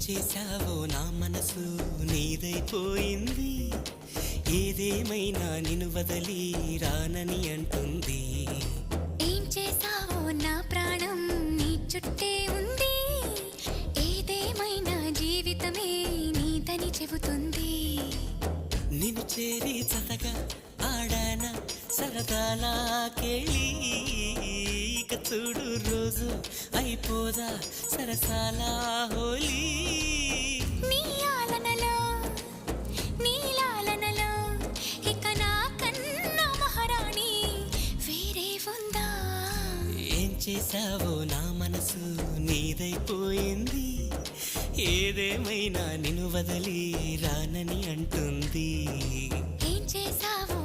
చేశావో నా మనసు నీదైపోయింది, ఏదేమైనా నిన్ను వదలి రానని అంటుంది. ఏం చేశావో నా ప్రాణం నీ చుట్టే ఉంది, ఏదేమైనా జీవితమే నీదని చెబుతుంది. నిన్ను చేరి చతగా ఆడాన సరదాలా కేళి, ఇక చూడు రోజు అయిపోదా సరసాల హోలీ. నీ ఆలనలో నీ లాలనలో ఇక నా కన్నా మహారాణి వేరే ఉందా? ఏం చేశావో నా మనసు నీదైపోయింది, ఏదేమైనా నిన్ను వదలి రానని అంటుంది. ఏం చేశావో